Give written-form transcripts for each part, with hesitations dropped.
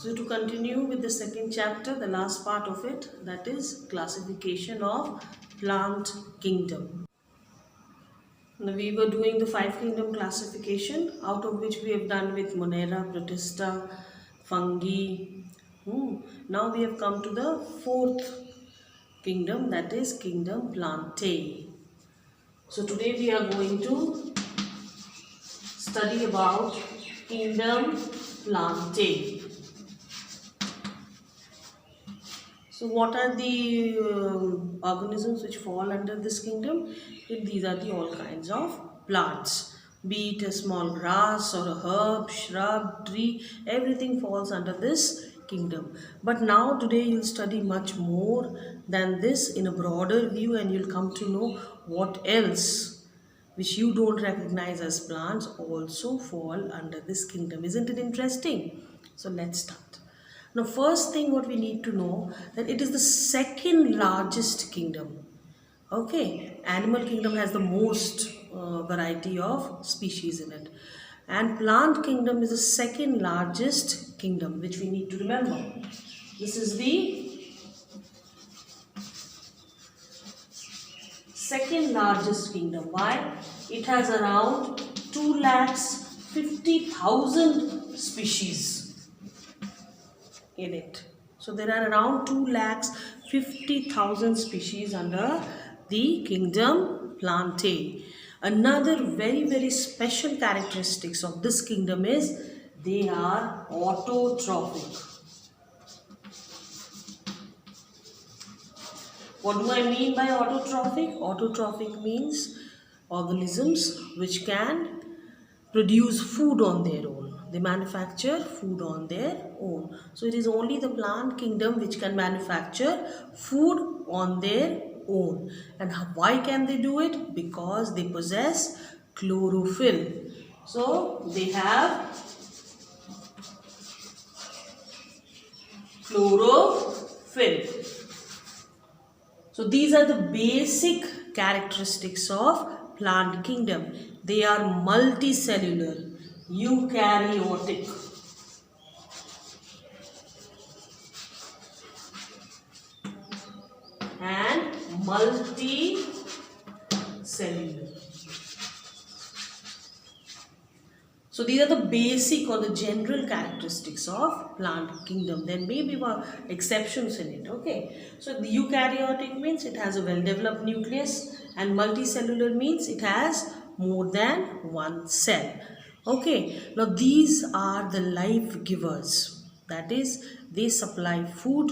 So to continue with the second chapter, the last part of it, that is classification of plant kingdom. Now we were doing the five kingdom classification, out of which we have done with Monera, Protista, fungi. Now we have come to the fourth kingdom, that is kingdom Plantae. So today we are going to study about kingdom Plantae. So what are the organisms which fall under this kingdom? These are the all kinds of plants. Be it a small grass or a herb, shrub, tree, everything falls under this kingdom. But now today you'll study much more than this in a broader view, and you'll come to know what else which you don't recognize as plants also fall under this kingdom. Isn't it interesting? So let's start. Now, first thing what we need to know, that it is the second largest kingdom. Okay, animal kingdom has the most variety of species in it, and plant kingdom is the second largest kingdom, which we need to remember. This is the second largest kingdom. Why? It has around 2,50,000 species in it. So there are around 2,50,000 species under the kingdom Plantae. Another very special characteristics of this kingdom is they are autotrophic. What do I mean by autotrophic? Autotrophic means organisms which can produce food on their own. They manufacture food on their own. So it is only the plant kingdom which can manufacture food on their own. And why can they do it? Because they possess chlorophyll. So they have chlorophyll. So these are the basic characteristics of plant kingdom. They are multicellular, eukaryotic. And multicellular. So these are the basic or the general characteristics of plant kingdom. There may be exceptions in it. Okay. So the eukaryotic means it has a well-developed nucleus, and multicellular means it has more than one cell. Okay. Now these are the life givers. That is, they supply food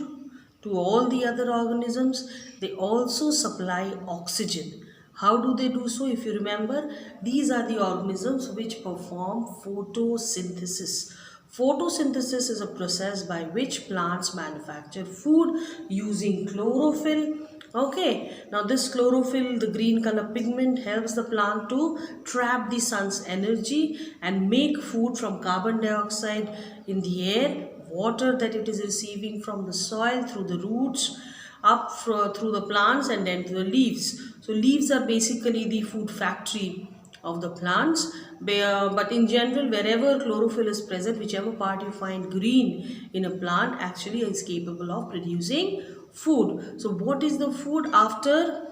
to all the other organisms. They also supply oxygen. How do they do so? If you remember, these are the organisms which perform photosynthesis. Photosynthesis is a process by which plants manufacture food using chlorophyll. Okay, now this chlorophyll, the green color pigment, helps the plant to trap the sun's energy and make food from carbon dioxide in the air, water that it is receiving from the soil through the roots, up through the plants, and then to the leaves. So leaves are basically the food factory of the plants, but in general, wherever chlorophyll is present, whichever part you find green in a plant actually is capable of producing food. So what is the food after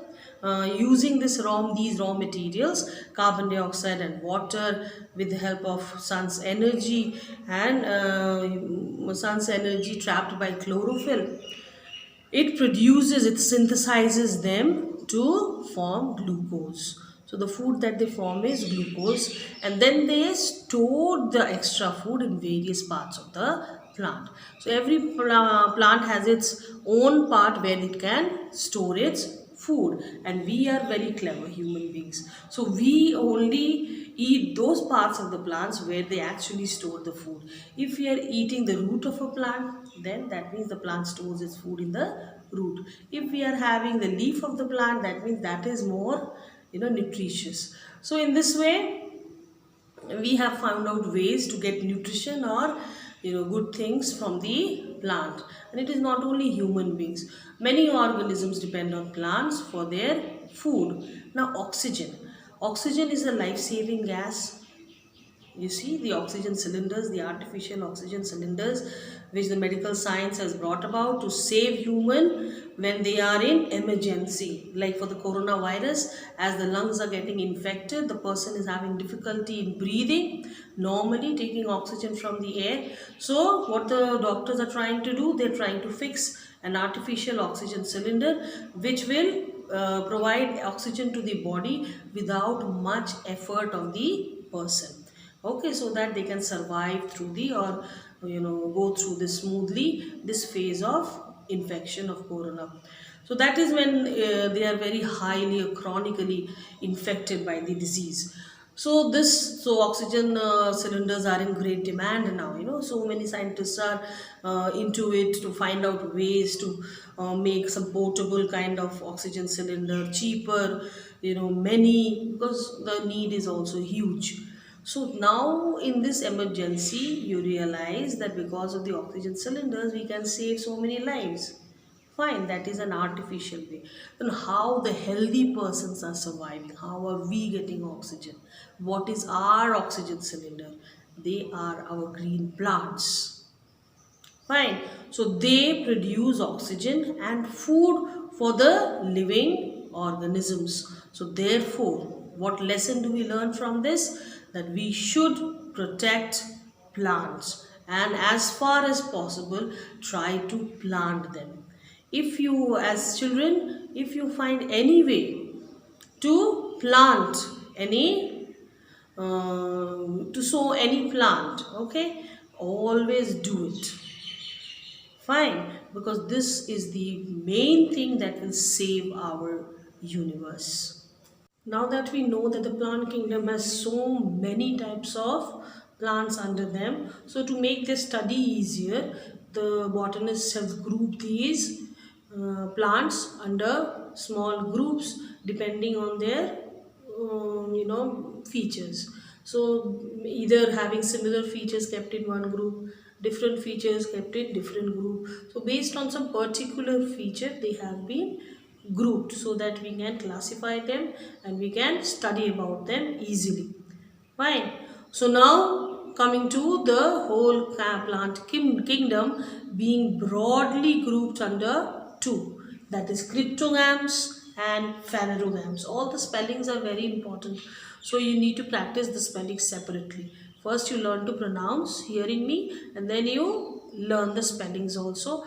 using these raw materials, carbon dioxide and water, with the help of sun's energy and sun's energy trapped by chlorophyll? It synthesizes them to form glucose. So the food that they form is glucose, and then they store the extra food in various parts of the plant. So every plant has its own part where it can store its food, and we are very clever human beings. So we only eat those parts of the plants where they actually store the food. If we are eating the root of a plant, then that means the plant stores its food in the root. If we are having the leaf of the plant, that means that is more nutritious. So in this way we have found out ways to get nutrition or good things from the plant. And it is not only human beings, many organisms depend on plants for their food. Now oxygen is a life-saving gas. You see the oxygen cylinders, the artificial oxygen cylinders which the medical science has brought about to save human when they are in emergency. Like for the coronavirus, as the lungs are getting infected, the person is having difficulty in breathing, normally taking oxygen from the air. So what the doctors are trying to do, they're trying to fix an artificial oxygen cylinder which will provide oxygen to the body without much effort of the person. Okay, so that they can survive through the, or go through this smoothly, this phase of infection of corona. So that is when they are very highly or chronically infected by the disease. So oxygen cylinders are in great demand now. So many scientists are into it to find out ways to make some portable kind of oxygen cylinder cheaper. Many, because the need is also huge. So now in this emergency, you realize that because of the oxygen cylinders, we can save so many lives. Fine, that is an artificial way. Then how the healthy persons are surviving? How are we getting oxygen? What is our oxygen cylinder? They are our green plants. Fine. So they produce oxygen and food for the living organisms. So therefore, what lesson do we learn from this? That we should protect plants and as far as possible try to plant them. If you, as children, if you find any way to plant any to sow any plant, okay, always do it. Fine, because this is the main thing that will save our universe. Now that we know that the plant kingdom has so many types of plants under them, so to make this study easier, the botanists have grouped these plants under small groups depending on their features. So either having similar features kept in one group, different features kept in different group. So based on some particular feature, they have been grouped so that we can classify them and we can study about them easily. Fine. So now coming to the whole plant kingdom being broadly grouped under two, that is cryptogams and phanerogams. All the spellings are very important, so you need to practice the spellings separately. First you learn to pronounce hearing me, and then you learn the spellings also.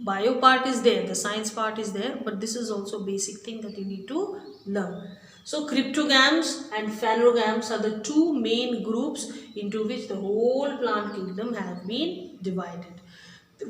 Bio part is there, the science part is there, but this is also basic thing that you need to learn. So cryptogams and phanerogams are the two main groups into which the whole plant kingdom has been divided.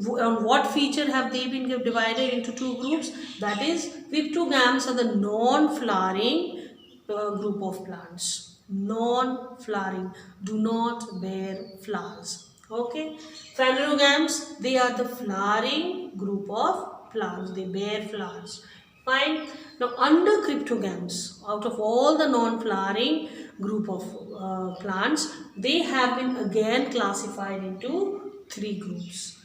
On what feature have they been divided into two groups? That is, cryptogams are the non-flowering group of plants. Non-flowering, do not bear flowers. Okay. Phanerogams, they are the flowering group of plants. They bear flowers. Fine. Now under cryptogams, out of all the non-flowering group of plants, they have been again classified into three groups: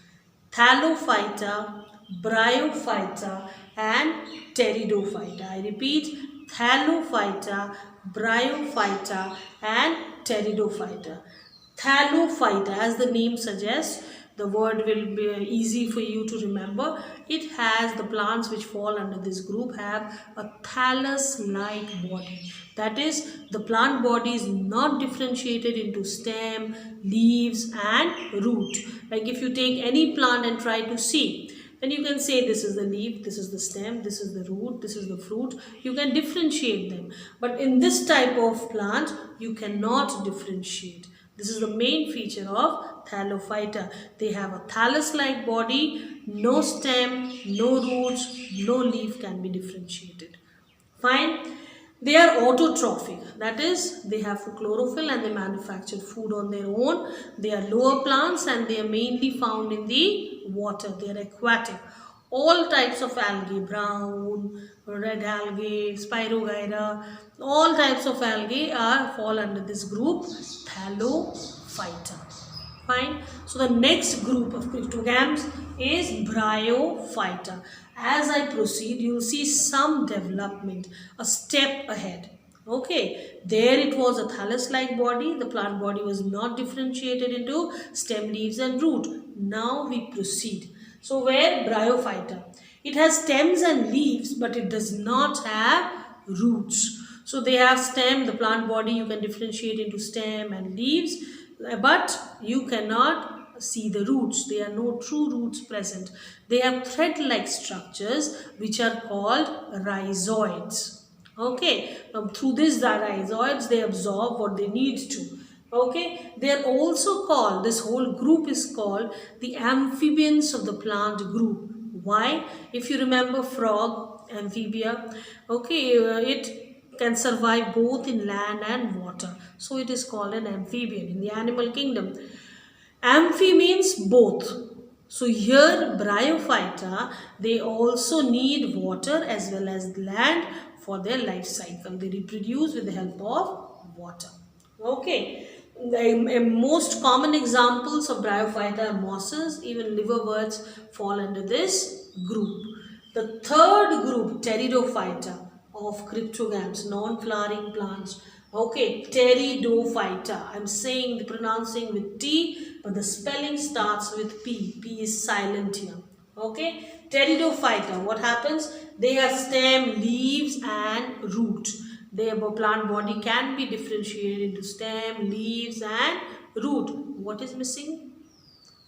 Thallophyta, Bryophyta and Pteridophyta. I repeat, Thallophyta, Bryophyta and Pteridophyta. Thallophyta, as the name suggests, the word will be easy for you to remember. It has, the plants which fall under this group have a thallus-like body. That is, the plant body is not differentiated into stem, leaves and root. Like if you take any plant and try to see, then you can say this is the leaf, this is the stem, this is the root, this is the fruit. You can differentiate them. But in this type of plant, you cannot differentiate. This is the main feature of Thallophyta. They have a thallus-like body, no stem, no roots, no leaf can be differentiated. Fine. They are autotrophic. That is, they have chlorophyll and they manufacture food on their own. They are lower plants and they are mainly found in the water. They are aquatic. All types of algae, brown, red algae, Spirogyra, all types of algae fall under this group, Thallophyta. Fine. So the next group of cryptogams is Bryophyta. As I proceed, you will see some development, a step ahead. Okay, there it was a thallus-like body. The plant body was not differentiated into stem, leaves and root. Now we proceed. So where bryophyta? It has stems and leaves, but it does not have roots. So they have stem, the plant body you can differentiate into stem and leaves, but you cannot see the roots. There are no true roots present. They have thread-like structures which are called rhizoids. Okay, through these rhizoids they absorb what they need to. Okay, they are also called, this whole group is called the amphibians of the plant group. Why? If you remember frog, amphibia, okay, it can survive both in land and water. So it is called an amphibian in the animal kingdom. Amphi means both. So here bryophyta, they also need water as well as land for their life cycle. They reproduce with the help of water. Okay. The most common examples of bryophyta are mosses, even liverworts fall under this group. The third group, pteridophyta of cryptogams, non-flowering plants. Okay, pteridophyta. I'm saying, pronouncing with T, but the spelling starts with P. P is silent here. Okay, pteridophyta. What happens? They have stem, leaves, and root. Their plant body can be differentiated into stem, leaves, and root. What is missing?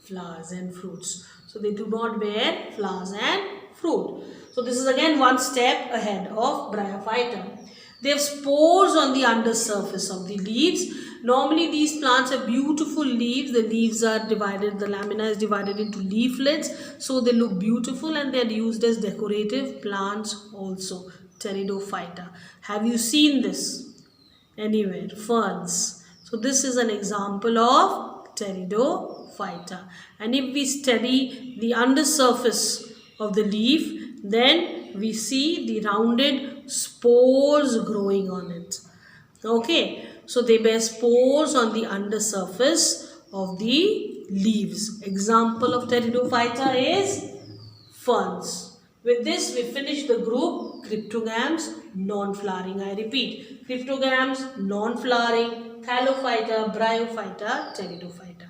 Flowers and fruits. So they do not bear flowers and fruit. So this is again one step ahead of bryophyta. They have spores on the undersurface of the leaves. Normally these plants have beautiful leaves. The leaves are divided, the lamina is divided into leaflets. So they look beautiful and they are used as decorative plants also. Pteridophyta. Have you seen this anywhere? Ferns. So this is an example of pteridophyta. And if we study the undersurface of the leaf, then we see the rounded spores growing on it. Okay, so they bear spores on the undersurface of the leaves. Example of pteridophyta is ferns. With this, we finish the group cryptogams, non-flowering. I repeat, cryptogams, non-flowering, thallophyta, bryophyta, pteridophyta.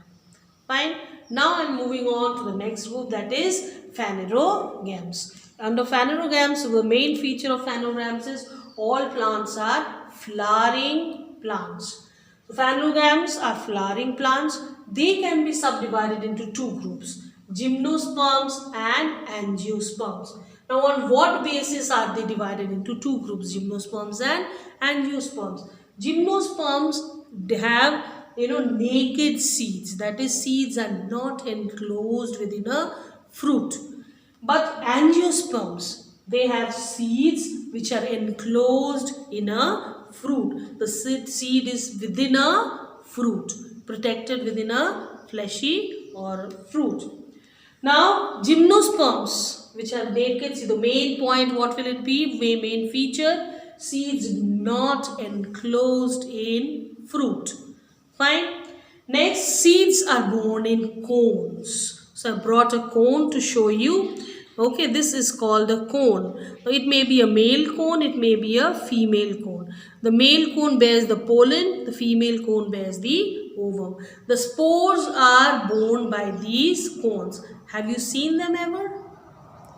Fine. Now I'm moving on to the next group, that is phanerogams. Under phanerogams, the main feature of phanerogams is all plants are flowering plants. So phanerogams are flowering plants. They can be subdivided into two groups, gymnosperms and angiosperms. Now on what basis are they divided into two groups, gymnosperms and angiosperms? Gymnosperms have naked seeds, that is seeds are not enclosed within a fruit. But angiosperms, they have seeds which are enclosed in a fruit. The seed is within a fruit, protected within a fleshy or fruit. Now gymnosperms, which are naked, see the main point, what will it be? Main feature, seeds not enclosed in fruit. Fine. Next, seeds are born in cones. So I brought a cone to show you. Okay, this is called a cone. Now, it may be a male cone, it may be a female cone. The male cone bears the pollen, the female cone bears the ovum. The spores are borne by these cones. Have you seen them ever?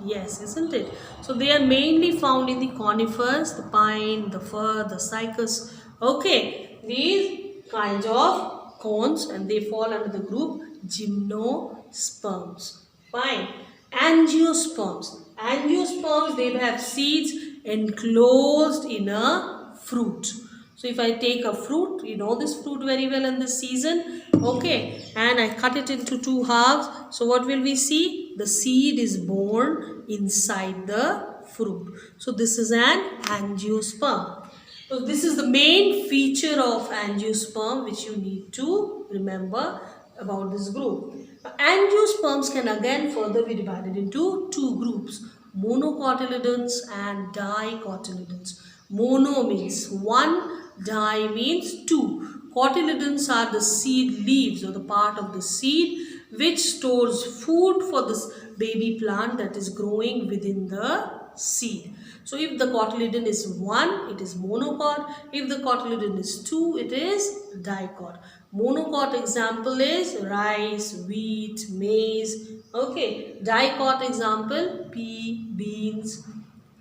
Yes, isn't it? So they are mainly found in the conifers, the pine, the fir, the cycas. Okay, these kinds of cones, and they fall under the group gymnosperms. Fine. Angiosperms. Angiosperms, they have seeds enclosed in a fruit. So if I take a fruit, you know this fruit very well in this season, okay, and I cut it into two halves. So what will we see? The seed is born inside the fruit. So this is an angiosperm. So this is the main feature of angiosperm which you need to remember about this group. Angiosperms can again further be divided into two groups, monocotyledons and dicotyledons. Mono means one, di means two. Cotyledons are the seed leaves or the part of the seed which stores food for this baby plant that is growing within the seed. So if the cotyledon is 1, it is monocot. If the cotyledon is 2, it is dicot. Monocot example is rice, wheat, maize. Okay. Dicot example, pea, beans,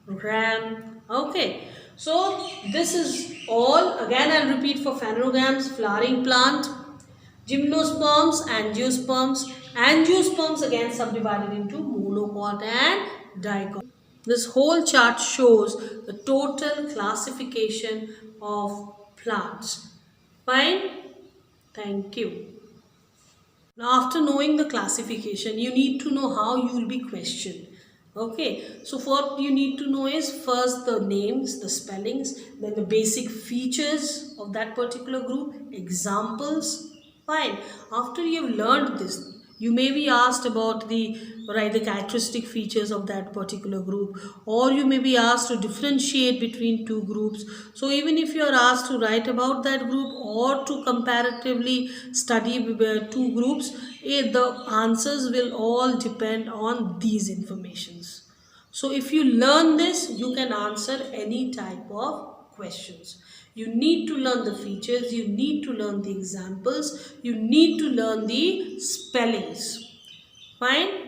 gram. Okay. So this is all. Again, I'll repeat for phanerogams: flowering plant, gymnosperms, angiosperms. Angiosperms again subdivided into monocot and dicot. This whole chart shows the total classification of plants. Fine? Thank you. Now, after knowing the classification, you need to know how you will be questioned. Okay, so what you need to know is first the names, the spellings, then the basic features of that particular group, examples. Fine. After you've learned this, you may be asked about the characteristic features of that particular group, or you may be asked to differentiate between two groups. So even if you are asked to write about that group or to comparatively study two groups, the answers will all depend on these informations. So if you learn this, you can answer any type of questions. You need to learn the features, you need to learn the examples, you need to learn the spellings. Fine?